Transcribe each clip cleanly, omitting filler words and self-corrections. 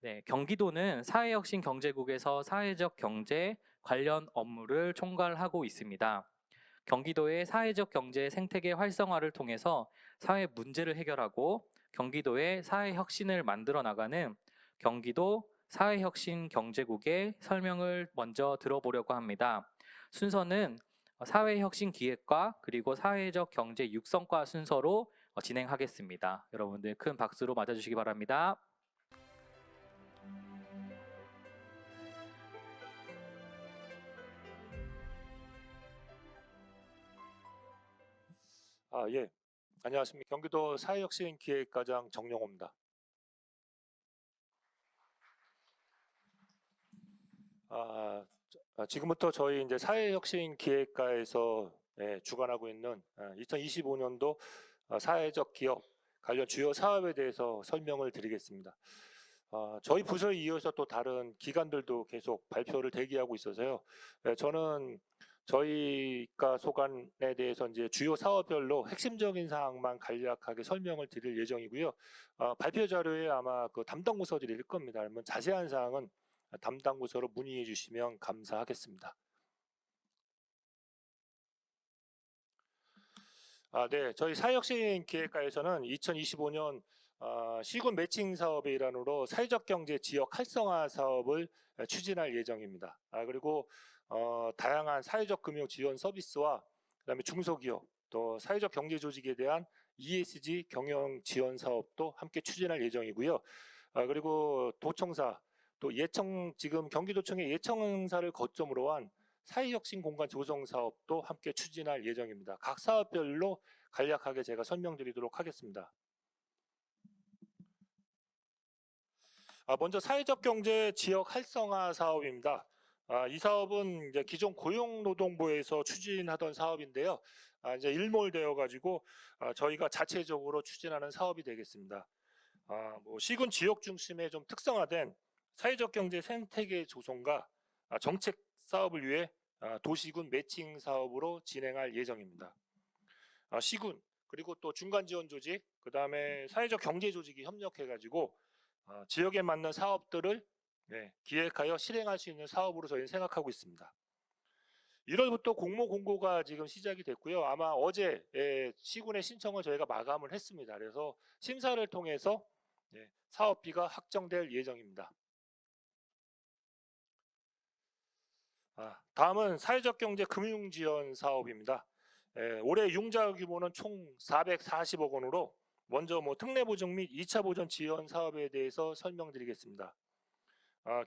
네, 경기도는 사회혁신경제국에서 사회적 경제 관련 업무를 총괄하고 있습니다. 경기도의 사회적 경제 생태계 활성화를 통해서 사회 문제를 해결하고 경기도의 사회 혁신을 만들어 나가는 경기도 사회혁신 경제국의 설명을 먼저 들어보려고 합니다. 순서는 사회혁신 기획과 그리고 사회적 경제 육성과 순서로 진행하겠습니다. 여러분들 큰 박수로 맞아주시기 바랍니다. 예. 안녕하십니까. 경기도 사회혁신기획과장 정용호입니다. 지금부터 저희 이제 사회혁신기획과에서 주관하고 있는 2025년도 사회적 기업 관련 주요 사업에 대해서 설명을 드리겠습니다. 저희 부서에 이어서 또 다른 기관들도 계속 발표를 대기하고 있어서요. 저는 저희가 소관에 대해서 이제 주요 사업별로 핵심적인 사항만 간략하게 설명을 드릴 예정이고요. 발표 자료에 아마 그 담당 부서들이 있을 겁니다. 그러면 자세한 사항은 담당 부서로 문의해 주시면 감사하겠습니다. 네, 저희 사회혁신기획과에서는 2025년 시군 매칭 사업의 일환으로 사회적 경제 지역 활성화 사업을 추진할 예정입니다. 그리고 다양한 사회적 금융 지원 서비스와 그다음에 중소기업 또 사회적 경제 조직에 대한 ESG 경영 지원 사업도 함께 추진할 예정이고요. 그리고 도청사 또 지금 경기도청의 예청사를 거점으로 한 사회혁신 공간 조성 사업도 함께 추진할 예정입니다. 각 사업별로 간략하게 제가 설명드리도록 하겠습니다. 먼저 사회적 경제 지역 활성화 사업입니다. 이 사업은 이제 기존 고용노동부에서 추진하던 사업인데요. 이제 일몰되어 가지고 저희가 자체적으로 추진하는 사업이 되겠습니다. 시군 지역 중심의 좀 특성화된 사회적 경제 생태계 조성과 정책 사업을 위해 도시군 매칭 사업으로 진행할 예정입니다. 시군 그리고 또 중간 지원 조직, 그 다음에 사회적 경제 조직이 협력해가지고 지역에 맞는 사업들을 기획하여 실행할 수 있는 사업으로 저희는 생각하고 있습니다. 1월부터 공모 공고가 지금 시작이 됐고요. 아마 어제 시군의 신청을 저희가 마감을 했습니다. 그래서 심사를 통해서 사업비가 확정될 예정입니다. 다음은 사회적 경제 금융 지원 사업입니다. 올해 융자 규모는 총 440억 원으로 먼저 특례 보증 및 2차 보전 지원 사업에 대해서 설명드리겠습니다.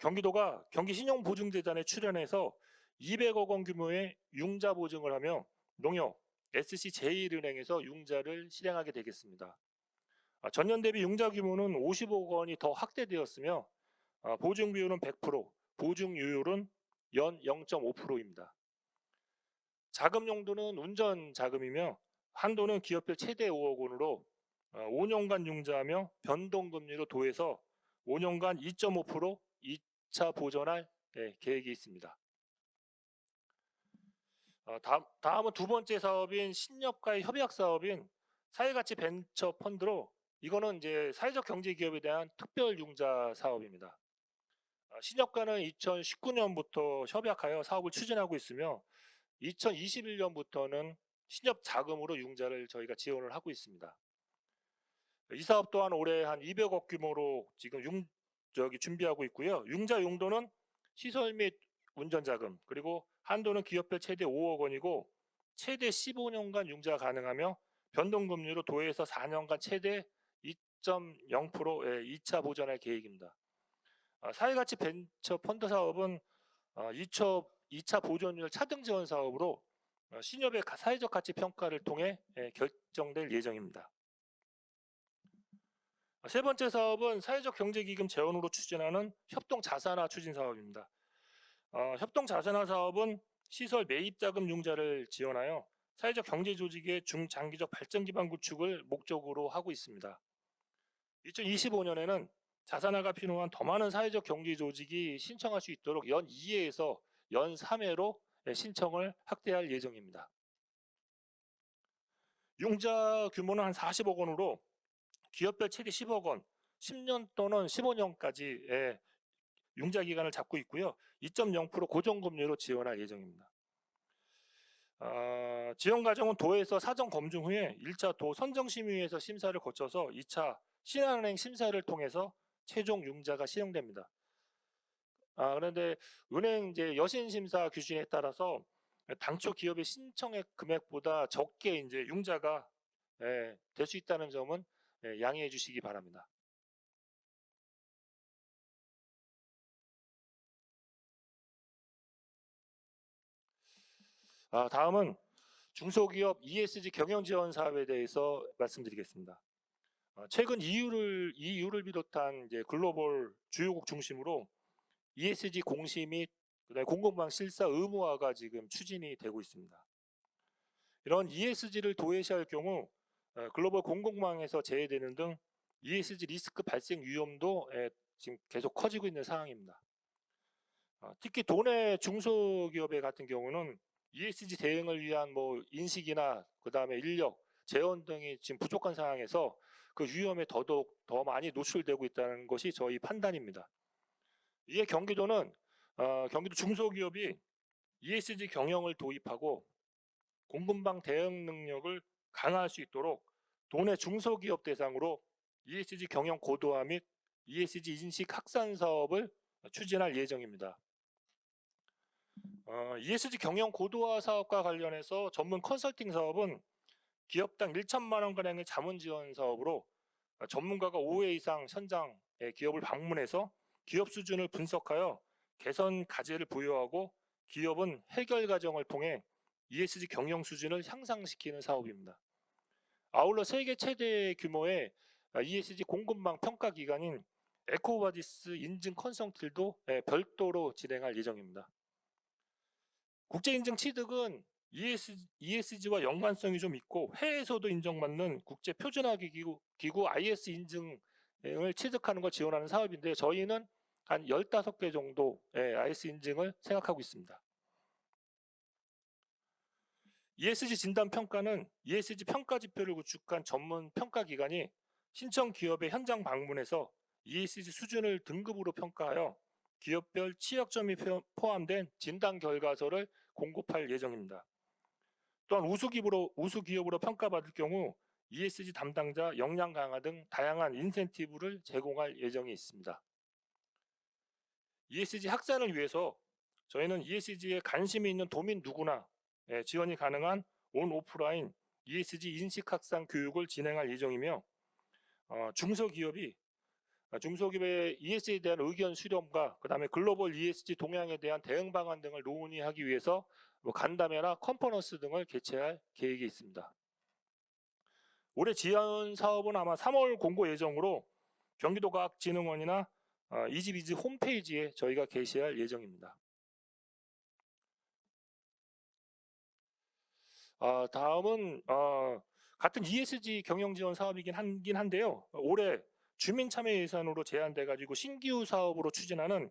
경기도가 경기신용보증재단에 출연해서 200억 원 규모의 융자 보증을 하며 농협, SC제일은행에서 융자를 실행하게 되겠습니다. 전년 대비 융자 규모는 50억 원이 더 확대되었으며 보증 비율은 100%, 보증 유율은 연 0.5%입니다. 자금 용도는 운전 자금이며 한도는 기업별 최대 5억 원으로 5년간 융자하며 변동금리로 도해서 5년간 2.5% 2차 보전할 계획이 있습니다. 다음은 두 번째 사업인 신협과의 협약 사업인 사회가치 벤처 펀드로 이거는 이제 사회적 경제 기업에 대한 특별 융자 사업입니다. 신협과는 2019년부터 협약하여 사업을 추진하고 있으며 2021년부터는 신협 자금으로 융자를 저희가 지원을 하고 있습니다. 이 사업 또한 올해 한 200억 규모로 지금 준비하고 있고요. 융자 용도는 시설 및 운전 자금, 그리고 한도는 기업별 최대 5억 원이고 최대 15년간 융자 가능하며 변동금리로 도해서 4년간 최대 2.0%의 2차 보전할 계획입니다. 사회가치 벤처 펀드 사업은 2차 보존율 차등 지원 사업으로 신협의 사회적 가치 평가를 통해 결정될 예정입니다. 세 번째 사업은 사회적 경제기금 재원으로 추진하는 협동 자산화 추진 사업입니다. 협동 자산화 사업은 시설 매입 자금 융자를 지원하여 사회적 경제 조직의 중장기적 발전 기반 구축을 목적으로 하고 있습니다. 2025년에는 자산화가 필요한 더 많은 사회적 경제 조직이 신청할 수 있도록 연 2회에서 연 3회로 신청을 확대할 예정입니다. 융자 규모는 한 40억 원으로 기업별 최대 10억 원, 10년 또는 15년까지의 융자 기간을 잡고 있고요. 2.0% 고정금리로 지원할 예정입니다. 지원 과정은 도에서 사전 검증 후에 1차 도 선정심의회에서 심사를 거쳐서 2차 신한은행 심사를 통해서 최종 융자가 시행됩니다. 그런데 은행 이제 여신 심사 규준에 따라서 당초 기업의 신청액 금액보다 적게 이제 융자가 될 수 있다는 점은 양해해 주시기 바랍니다. 다음은 중소기업 ESG 경영 지원 사업에 대해서 말씀드리겠습니다. 최근 EU를 비롯한 이제 글로벌 주요국 중심으로 ESG 공시 및 그다음에 공공방 실사 의무화가 지금 추진이 되고 있습니다. 이런 ESG를 도외시할 경우 글로벌 공공망에서 제외되는 등 ESG 리스크 발생 위험도 지금 계속 커지고 있는 상황입니다. 특히 도내 중소기업의 같은 경우는 ESG 대응을 위한 뭐 인식이나 그다음에 인력, 재원 등이 지금 부족한 상황에서 그 위험에 더더욱 더 많이 노출되고 있다는 것이 저희 판단입니다. 이에 경기도는 경기도 중소기업이 ESG 경영을 도입하고 공분방 대응 능력을 강화할 수 있도록 도내 중소기업 대상으로 ESG 경영 고도화 및 ESG 인식 확산 사업을 추진할 예정입니다. ESG 경영 고도화 사업과 관련해서 전문 컨설팅 사업은 기업당 1천만 원가량의 자문 지원 사업으로 전문가가 5회 이상 현장에 기업을 방문해서 기업 수준을 분석하여 개선 과제를 부여하고 기업은 해결 과정을 통해 ESG 경영 수준을 향상시키는 사업입니다. 아울러 세계 최대 규모의 ESG 공급망 평가 기관인 에코바디스 인증 컨설팅도 별도로 진행할 예정입니다. 국제인증 취득은 ESG와 연관성이 좀 있고 해외에서도 인정받는 국제 표준화기 기구 IS 인증을 취득하는 걸 지원하는 사업인데 저희는 한 15개 정도 IS 인증을 생각하고 있습니다. ESG 진단 평가는 ESG 평가 지표를 구축한 전문 평가 기관이 신청 기업의 현장 방문해서 ESG 수준을 등급으로 평가하여 기업별 취약점이 포함된 진단 결과서를 공급할 예정입니다. 또한 우수기업으로 평가받을 경우 ESG 담당자 역량 강화 등 다양한 인센티브를 제공할 예정이 있습니다. ESG 확산을 위해서 저희는 ESG에 관심이 있는 도민 누구나 지원이 가능한 온 오프라인 ESG 인식 확산 교육을 진행할 예정이며 중소기업의 ESG에 대한 의견 수렴과 그다음에 글로벌 ESG 동향에 대한 대응 방안 등을 논의하기 위해서 간담회나 컨퍼런스 등을 개최할 계획이 있습니다. 올해 지원 사업은 아마 3월 공고 예정으로 경기도과학진흥원이나 이지비즈 홈페이지에 저희가 게시할 예정입니다. 다음은 같은 ESG 경영 지원 사업이긴 한데요. 올해 주민참여 예산으로 제한돼 가지고 신규 사업으로 추진하는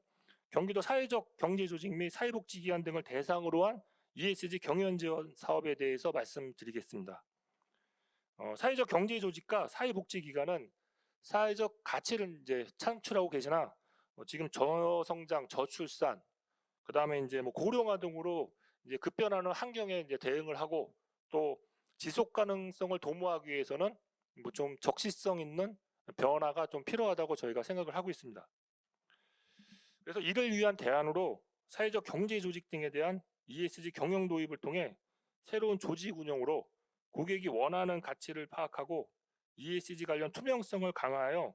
경기도 사회적 경제조직 및 사회복지기관 등을 대상으로 한 ESG 경영 지원 사업에 대해서 말씀드리겠습니다. 사회적 경제조직과 사회복지기관은 사회적 가치를 이제 창출하고 계시나 지금 저성장, 저출산, 그 다음에 이제 뭐 고령화 등으로 이제 급변하는 환경에 이제 대응을 하고 또 지속 가능성을 도모하기 위해서는 뭐 좀 적시성 있는 변화가 좀 필요하다고 저희가 생각을 하고 있습니다. 그래서 이를 위한 대안으로 사회적 경제 조직 등에 대한 ESG 경영 도입을 통해 새로운 조직 운영으로 고객이 원하는 가치를 파악하고 ESG 관련 투명성을 강화하여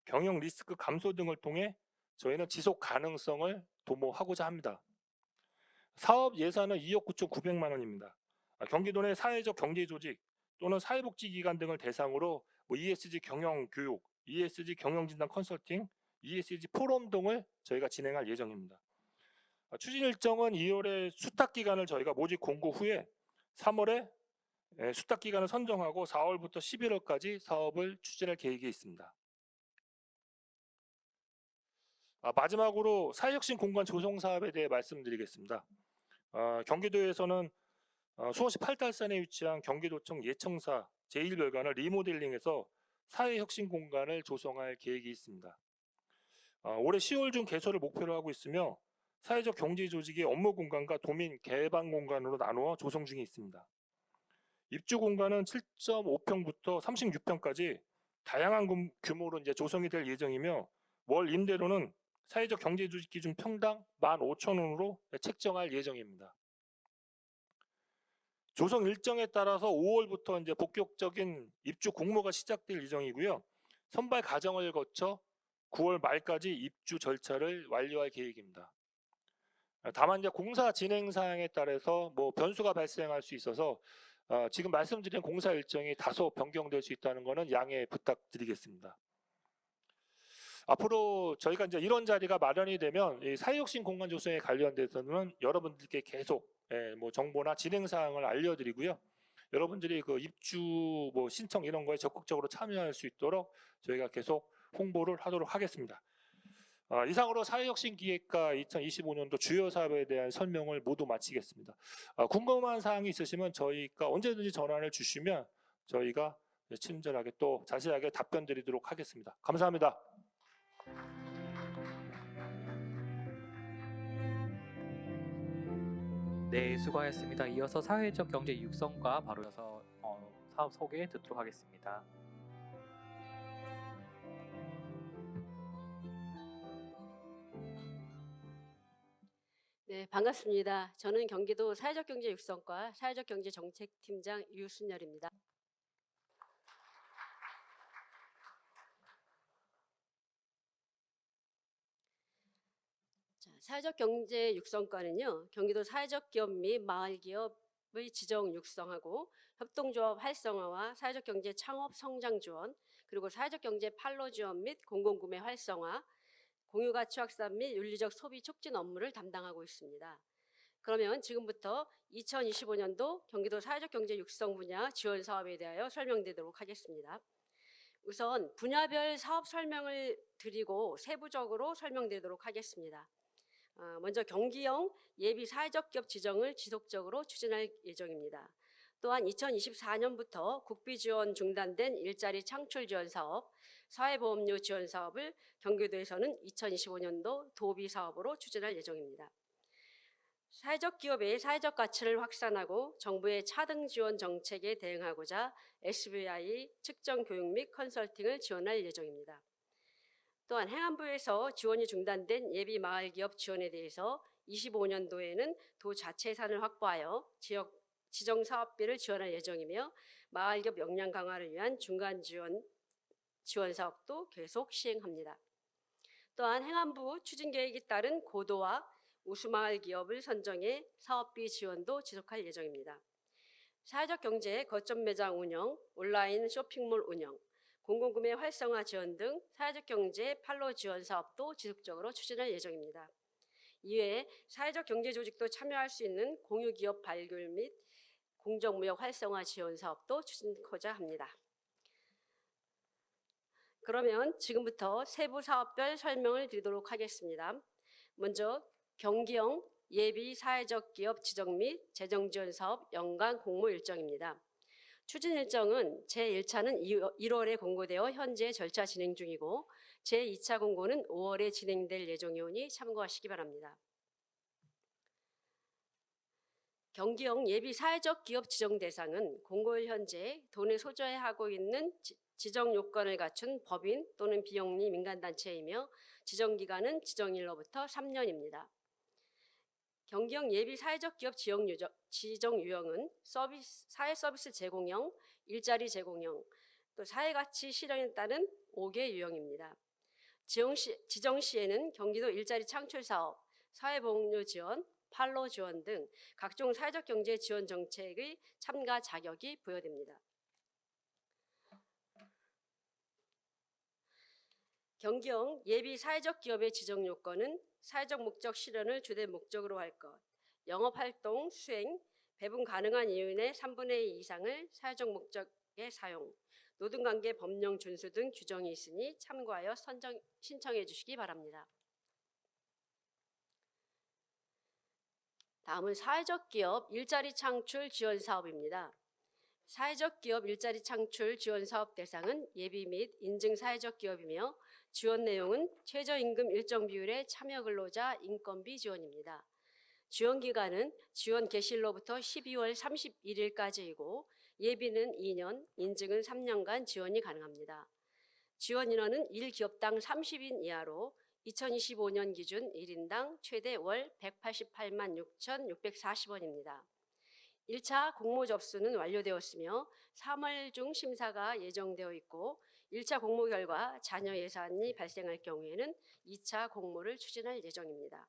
경영 리스크 감소 등을 통해 저희는 지속 가능성을 도모하고자 합니다. 사업 예산은 2억 9,900만 원입니다. 경기도 내 사회적 경제 조직 또는 사회복지기관 등을 대상으로 ESG 경영 교육, ESG 경영 진단 컨설팅, ESG 포럼 등을 저희가 진행할 예정입니다. 추진 일정은 2월에 수탁 기간을 저희가 모집 공고 후에 3월에 수탁 기간을 선정하고 4월부터 11월까지 사업을 추진할 계획이 있습니다. 마지막으로 사회혁신 공간 조성 사업에 대해 말씀드리겠습니다. 경기도에서는 수원시 팔달산에 위치한 경기도청 예청사 제1별관을 리모델링해서 사회혁신 공간을 조성할 계획이 있습니다. 올해 10월 중 개설을 목표로 하고 있으며 사회적 경제 조직의 업무 공간과 도민 개방 공간으로 나누어 조성 중에 있습니다. 입주 공간은 7.5평부터 36평까지 다양한 규모로 이제 조성이 될 예정이며 월 임대료는 사회적 경제 조직 기준 평당 15,000원으로 책정할 예정입니다. 조성 일정에 따라서 5월부터 이제 본격적인 입주 공모가 시작될 예정이고요. 선발 과정을 거쳐 9월 말까지 입주 절차를 완료할 계획입니다. 다만 이제 공사 진행 사항에 따라서 변수가 발생할 수 있어서 지금 말씀드린 공사 일정이 다소 변경될 수 있다는 것은 양해 부탁드리겠습니다. 앞으로 저희가 이제 이런 자리가 마련이 되면 이 사회혁신 공간 조성에 관련돼서는 여러분들께 계속 정보나 진행 사항을 알려드리고요. 여러분들이 그 입주 신청 이런 거에 적극적으로 참여할 수 있도록 저희가 계속 홍보를 하도록 하겠습니다. 이상으로 사회혁신 기획과 2025년도 주요 사업에 대한 설명을 모두 마치겠습니다. 궁금한 사항이 있으시면 저희가 언제든지 전화를 주시면 저희가 친절하게 또 자세하게 답변 드리도록 하겠습니다. 감사합니다. 네, 수고하셨습니다. 이어서 사회적 경제 육성과 바로 이어서 사업 소개 듣도록 하겠습니다. 네, 반갑습니다. 저는 경기도 사회적 경제 육성과 사회적 경제 정책팀장 유순열입니다. 사회적 경제 육성과는요, 경기도 사회적 기업 및 마을 기업의 지정 육성하고 협동조합 활성화와 사회적 경제 창업 성장 지원, 그리고 사회적 경제 판로 지원 및 공공구매 활성화, 공유가치 확산 및 윤리적 소비 촉진 업무를 담당하고 있습니다. 그러면 지금부터 2025년도 경기도 사회적 경제 육성 분야 지원 사업에 대하여 설명드리도록 하겠습니다. 우선 분야별 사업 설명을 드리고 세부적으로 설명드리도록 하겠습니다. 먼저 경기형 예비 사회적 기업 지정을 지속적으로 추진할 예정입니다. 또한 2024년부터 국비 지원 중단된 일자리 창출 지원 사업, 사회보험료 지원 사업을 경기도에서는 2025년도 도비 사업으로 추진할 예정입니다. 사회적 기업의 사회적 가치를 확산하고 정부의 차등 지원 정책에 대응하고자 SBI 측정 교육 및 컨설팅을 지원할 예정입니다. 또한 행안부에서 지원이 중단된 예비 마을 기업 지원에 대해서 25년도에는 도 자체 예산을 확보하여 지역 지정 사업비를 지원할 예정이며 마을 기업 역량 강화를 위한 중간 지원 사업도 계속 시행합니다. 또한 행안부 추진 계획에 따른 고도화 우수마을 기업을 선정해 사업비 지원도 지속할 예정입니다. 사회적 경제 거점 매장 운영, 온라인 쇼핑몰 운영, 공공구매 활성화 지원 등 사회적 경제 판로 지원 사업도 지속적으로 추진할 예정입니다. 이외에 사회적 경제 조직도 참여할 수 있는 공유기업 발굴 및 공정무역 활성화 지원 사업도 추진하고자 합니다. 그러면 지금부터 세부 사업별 설명을 드리도록 하겠습니다. 먼저 경기형 예비 사회적 기업 지정 및 재정 지원 사업 연간 공모 일정입니다. 추진 일정은 제1차는 1월에 공고되어 현재 절차 진행 중이고 제2차 공고는 5월에 진행될 예정이오니 참고하시기 바랍니다. 경기형 예비 사회적 기업 지정 대상은 공고일 현재 돈을 소재해 하고 있는 지정 요건을 갖춘 법인 또는 비영리 민간단체이며 지정 기간은 지정일로부터 3년입니다. 경기형 예비 사회적 기업 지정 유형은 사회 서비스 제공형, 일자리 제공형, 또 사회가치 실현에 따른 5개 유형입니다. 지정 시에는 경기도 일자리 창출 사업, 사회보험료 지원, 판로 지원 등 각종 사회적 경제 지원 정책의 참가 자격이 부여됩니다. 경기형 예비 사회적 기업의 지정 요건은 사회적 목적 실현을 주된 목적으로 할 것, 영업활동 수행, 배분 가능한 이윤의 3분의 2 이상을 사회적 목적에 사용, 노동관계 법령 준수 등 규정이 있으니 참고하여 신청해 주시기 바랍니다. 다음은 사회적 기업 일자리 창출 지원 사업입니다. 사회적 기업 일자리 창출 지원 사업 대상은 예비 및 인증 사회적 기업이며 지원 내용은 최저임금 일정 비율의 참여 근로자 인건비 지원입니다. 지원 기간은 지원 개시일로부터 12월 31일까지이고 예비는 2년, 인증은 3년간 지원이 가능합니다. 지원 인원은 1기업당 30인 이하로 2025년 기준 1인당 최대 월 188만 6,640원입니다. 1차 공모 접수는 완료되었으며 3월 중 심사가 예정되어 있고 1차 공모 결과 잔여 예산이 발생할 경우에는 2차 공모를 추진할 예정입니다.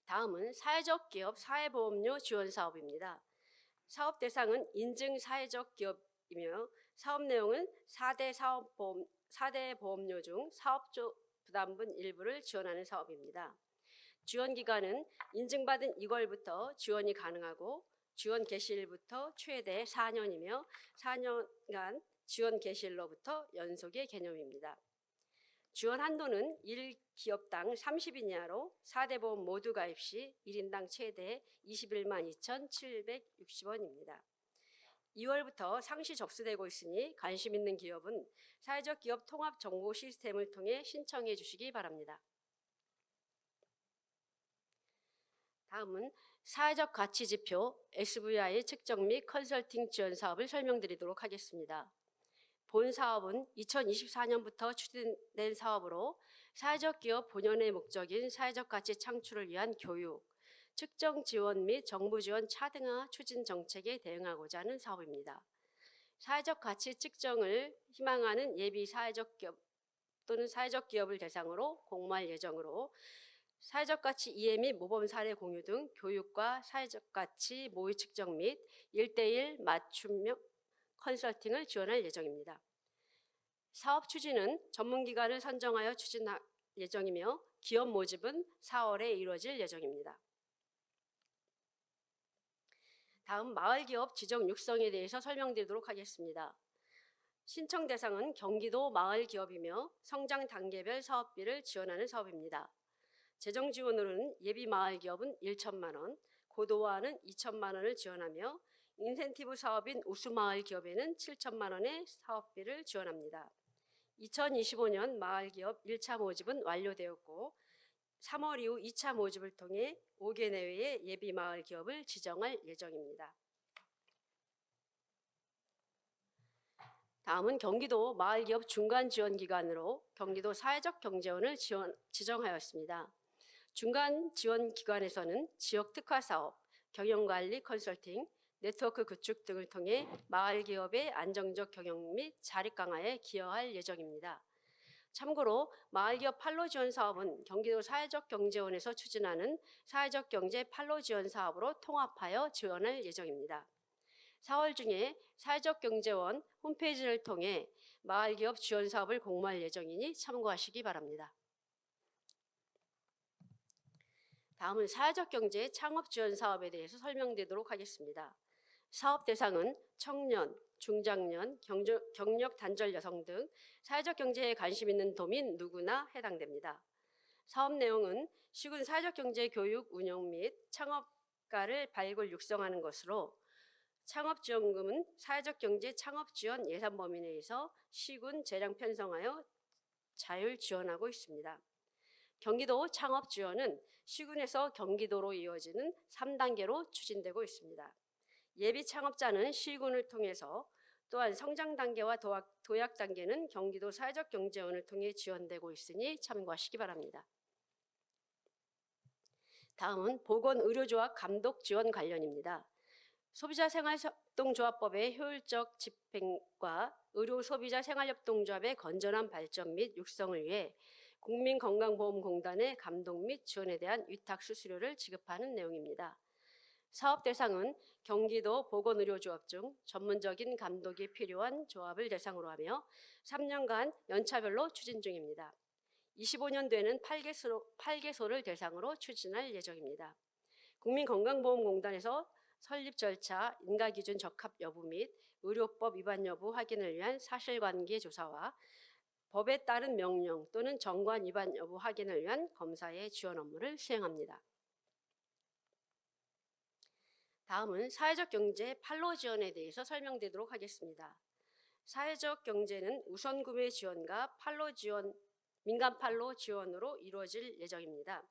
다음은 사회적 기업 사회보험료 지원 사업입니다. 사업 대상은 인증 사회적 기업이며 사업 내용은 4대 보험료 중 사업주 부담분 일부를 지원하는 사업입니다. 지원 기간은 인증받은 2월부터 지원이 가능하고 지원 개시일부터 최대 4년이며 4년간 지원 개시일로부터 연속의 개념입니다. 지원 한도는 1기업당 30인 이하로 4대 보험 모두 가입 시 1인당 최대 21만 2,760원입니다. 2월부터 상시 접수되고 있으니 관심 있는 기업은 사회적 기업 통합 정보 시스템을 통해 신청해 주시기 바랍니다. 다음은 사회적 가치 지표 SVI 측정 및 컨설팅 지원 사업을 설명드리도록 하겠습니다. 본 사업은 2024년부터 추진된 사업으로 사회적 기업 본연의 목적인 사회적 가치 창출을 위한 교육, 측정 지원 및 정부 지원 차등화 추진 정책에 대응하고자 하는 사업입니다. 사회적 가치 측정을 희망하는 예비 사회적 기업 또는 사회적 기업을 대상으로 공모할 예정으로 사회적 가치 이해 및 모범 사례 공유 등 교육과 사회적 가치 모의 측정 및 1대1 맞춤형 컨설팅을 지원할 예정입니다. 사업 추진은 전문기관을 선정하여 추진할 예정이며 기업 모집은 4월에 이루어질 예정입니다. 다음 마을기업 지정 육성에 대해서 설명드리도록 하겠습니다. 신청 대상은 경기도 마을기업이며 성장 단계별 사업비를 지원하는 사업입니다. 재정 지원으로는 예비 마을기업은 1천만 원, 고도화는 2천만 원을 지원하며 인센티브 사업인 우수마을기업에는 7천만 원의 사업비를 지원합니다. 2025년 마을기업 1차 모집은 완료되었고 3월 이후 2차 모집을 통해 5개 내외의 예비 마을기업을 지정할 예정입니다. 다음은 경기도 마을기업 중간지원기관으로 경기도 사회적 경제원을 지정하였습니다. 중간지원기관에서는 지역 특화사업, 경영관리 컨설팅, 네트워크 구축 등을 통해 마을기업의 안정적 경영 및 자립 강화에 기여할 예정입니다. 참고로 마을기업 판로 지원 사업은 경기도 사회적 경제원에서 추진하는 사회적 경제 판로 지원 사업으로 통합하여 지원할 예정입니다. 4월 중에 사회적 경제원 홈페이지를 통해 마을기업 지원 사업을 공모할 예정이니 참고하시기 바랍니다. 다음은 사회적 경제 창업 지원 사업에 대해서 설명드리도록 하겠습니다. 사업 대상은 청년, 중장년, 경력 단절 여성 등 사회적 경제에 관심 있는 도민 누구나 해당됩니다. 사업 내용은 시군 사회적 경제 교육 운영 및 창업가를 발굴 육성하는 것으로 창업지원금은 사회적 경제 창업지원 예산 범위 내에서 시군 재량 편성하여 자율 지원하고 있습니다. 경기도 창업지원은 시군에서 경기도로 이어지는 3단계로 추진되고 있습니다. 예비 창업자는 시군을 통해서 또한 성장 단계와 도약 단계는 경기도 사회적 경제원을 통해 지원되고 있으니 참고하시기 바랍니다. 다음은 보건의료조합 감독 지원 관련입니다. 소비자생활협동조합법의 효율적 집행과 의료소비자 생활협동조합의 건전한 발전 및 육성을 위해 국민건강보험공단의 감독 및 지원에 대한 위탁 수수료를 지급하는 내용입니다. 사업 대상은 경기도 보건의료조합 중 전문적인 감독이 필요한 조합을 대상으로 하며 3년간 연차별로 추진 중입니다. 25년도에는 8개소를 대상으로 추진할 예정입니다. 국민건강보험공단에서 설립 절차, 인가기준 적합 여부 및 의료법 위반 여부 확인을 위한 사실관계 조사와 법에 따른 명령 또는 정관 위반 여부 확인을 위한 검사의 지원 업무를 수행합니다. 다음은 사회적 경제 판로 지원에 대해서 설명드리도록 하겠습니다. 사회적 경제는 우선 구매 지원과 판로 지원, 민간 판로 지원으로 이루어질 예정입니다.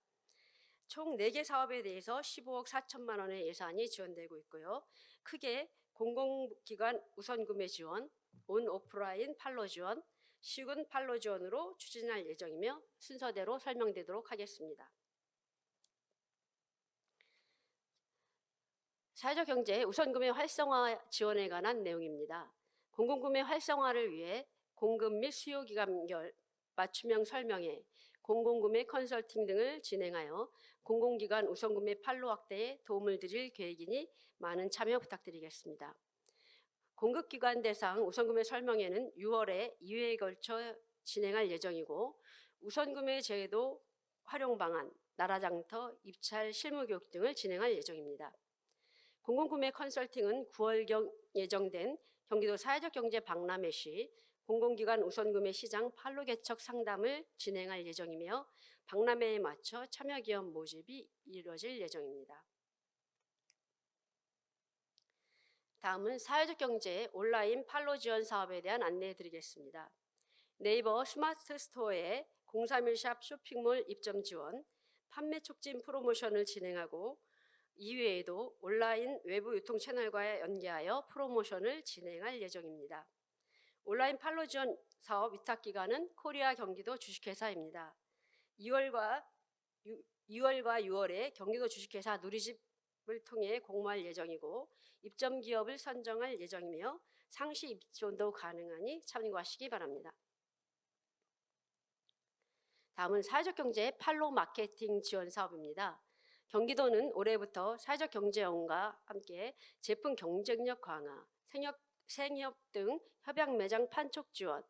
총 4개 사업에 대해서 15억 4천만 원의 예산이 지원되고 있고요. 크게 공공기관 우선 구매 지원, 온 오프라인 판로 지원, 시군 판로 지원으로 추진할 예정이며 순서대로 설명드리도록 하겠습니다. 사회적 경제 우선 구매 활성화 지원에 관한 내용입니다. 공공구매 활성화를 위해 공급 및 수요 기간별 맞춤형 설명회, 공공구매 컨설팅 등을 진행하여 공공기관 우선구매 판로 확대에 도움을 드릴 계획이니 많은 참여 부탁드리겠습니다. 공급기관 대상 우선구매 설명회는 6월에 2회에 걸쳐 진행할 예정이고 우선구매 제도 활용 방안, 나라장터, 입찰 실무교육 등을 진행할 예정입니다. 공공구매 컨설팅은 9월경 예정된 경기도 사회적 경제 박람회 시 공공기관 우선구매 시장 판로 개척 상담을 진행할 예정이며 박람회에 맞춰 참여기업 모집이 이루어질 예정입니다. 다음은 사회적 경제 온라인 판로 지원 사업에 대한 안내해 드리겠습니다. 네이버 스마트 스토어에 031샵 쇼핑몰 입점 지원, 판매 촉진 프로모션을 진행하고 이외에도 온라인 외부 유통 채널과 연계하여 프로모션을 진행할 예정입니다. 온라인 판로 지원 사업 위탁 기관은 코리아 경기도 주식회사입니다. 2월과 6월에 경기도 주식회사 누리집을 통해 공모할 예정이고 입점 기업을 선정할 예정이며 상시 입점도 가능하니 참고하시기 바랍니다. 다음은 사회적 경제 판로 마케팅 지원 사업입니다. 경기도는 올해부터 사회적 경제원과 함께 제품 경쟁력 강화, 생협 등 협약 매장 판촉 지원,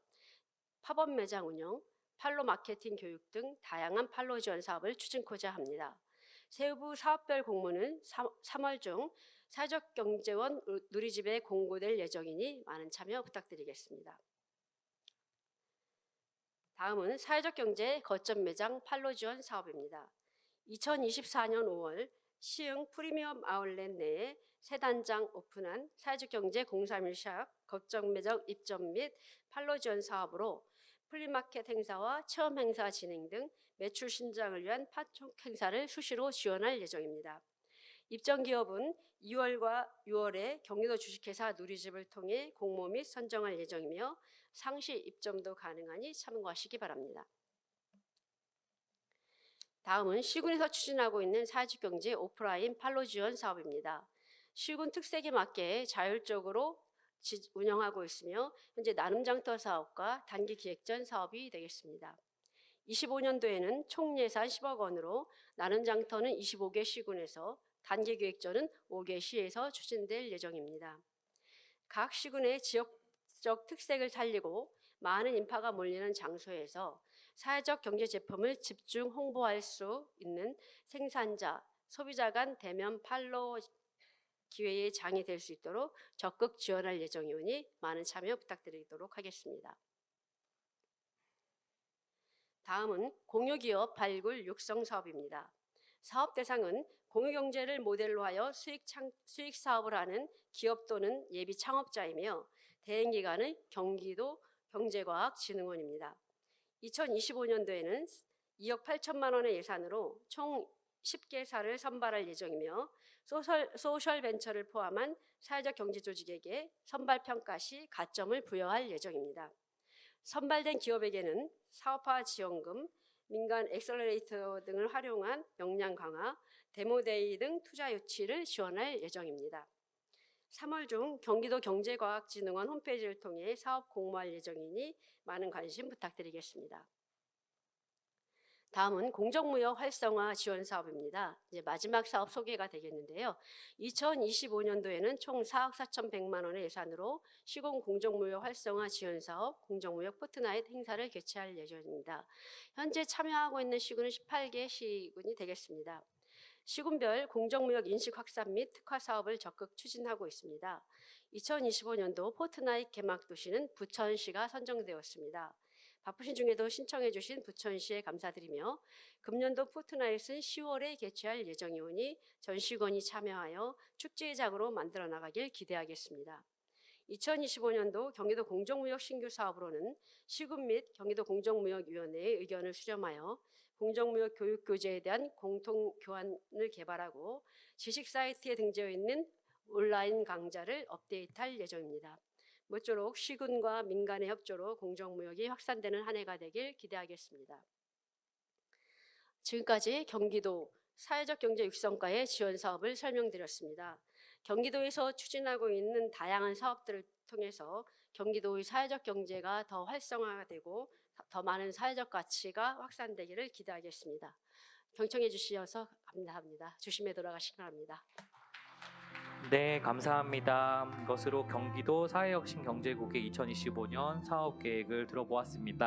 팝업 매장 운영, 판로 마케팅 교육 등 다양한 판로 지원 사업을 추진코자 합니다. 세부 사업별 공모는 3월 중 사회적 경제원 누리집에 공고될 예정이니 많은 참여 부탁드리겠습니다. 다음은 사회적 경제 거점 매장 판로 지원 사업입니다. 2024년 5월 시흥 프리미엄 아울렛 내에 새 단장 오픈한 사회적 경제 031샵 거점 매장 입점 및 판로 지원 사업으로 플리마켓 행사와 체험 행사 진행 등 매출 신장을 위한 판촉 행사를 수시로 지원할 예정입니다. 입점 기업은 2월과 6월에 경기도 주식회사 누리집을 통해 공모 및 선정할 예정이며 상시 입점도 가능하니 참고하시기 바랍니다. 다음은 시군에서 추진하고 있는 사회적 경제 오프라인 판로 지원 사업입니다. 시군 특색에 맞게 자율적으로 운영하고 있으며 현재 나눔장터 사업과 단기 기획전 사업이 되겠습니다. 25년도에는 총 예산 10억 원으로 나눔장터는 25개 시군에서 단기 기획전은 5개 시에서 추진될 예정입니다. 각 시군의 지역적 특색을 살리고 많은 인파가 몰리는 장소에서 사회적 경제 제품을 집중 홍보할 수 있는 생산자, 소비자 간 대면 판로 기회의 장이 될 수 있도록 적극 지원할 예정이오니 많은 참여 부탁드리도록 하겠습니다. 다음은 공유기업 발굴 육성 사업입니다. 사업 대상은 공유경제를 모델로 하여 수익 사업을 하는 기업 또는 예비 창업자이며 대행기관은 경기도 경제과학진흥원입니다. 2025년도에는 2억 8천만 원의 예산으로 총 10개사를 선발할 예정이며 소셜벤처를 포함한 사회적 경제조직에게 선발평가 시 가점을 부여할 예정입니다. 선발된 기업에게는 사업화 지원금, 민간 엑셀러레이터 등을 활용한 역량 강화, 데모데이 등 투자 유치를 지원할 예정입니다. 3월 중 경기도 경제과학진흥원 홈페이지를 통해 사업 공모할 예정이니 많은 관심 부탁드리겠습니다. 다음은 공정무역 활성화 지원 사업입니다. 이제 마지막 사업 소개가 되겠는데요. 2025년도에는 총 4억 4,100만 원의 예산으로 시공 공정무역 활성화 지원 사업 공정무역 포트나잇 행사를 개최할 예정입니다. 현재 참여하고 있는 시군은 18개 시군이 되겠습니다. 시군별 공정무역 인식 확산 및 특화 사업을 적극 추진하고 있습니다. 2025년도 포트나잇 개막 도시는 부천시가 선정되었습니다. 바쁘신 중에도 신청해 주신 부천시에 감사드리며 금년도 포트나잇은 10월에 개최할 예정이오니 전시관이 참여하여 축제의 장으로 만들어 나가길 기대하겠습니다. 2025년도 경기도 공정무역 신규 사업으로는 시군 및 경기도 공정무역위원회의 의견을 수렴하여 공정무역 교육 교재에 대한 공통 교환을 개발하고 지식 사이트에 등재해 있는 온라인 강좌를 업데이트할 예정입니다. 모쪼록 시군과 민간의 협조로 공정무역이 확산되는 한 해가 되길 기대하겠습니다. 지금까지 경기도 사회적 경제 육성과의 지원 사업을 설명드렸습니다. 경기도에서 추진하고 있는 다양한 사업들을 통해서 경기도의 사회적 경제가 더 활성화되고 더 많은 사회적 가치가 확산되기를 기대하겠습니다. 경청해 주셔서 감사합니다. 조심히 돌아가시기 바랍니다. 네, 감사합니다. 이것으로 경기도 사회혁신경제국의 2025년 사업 계획을 들어보았습니다.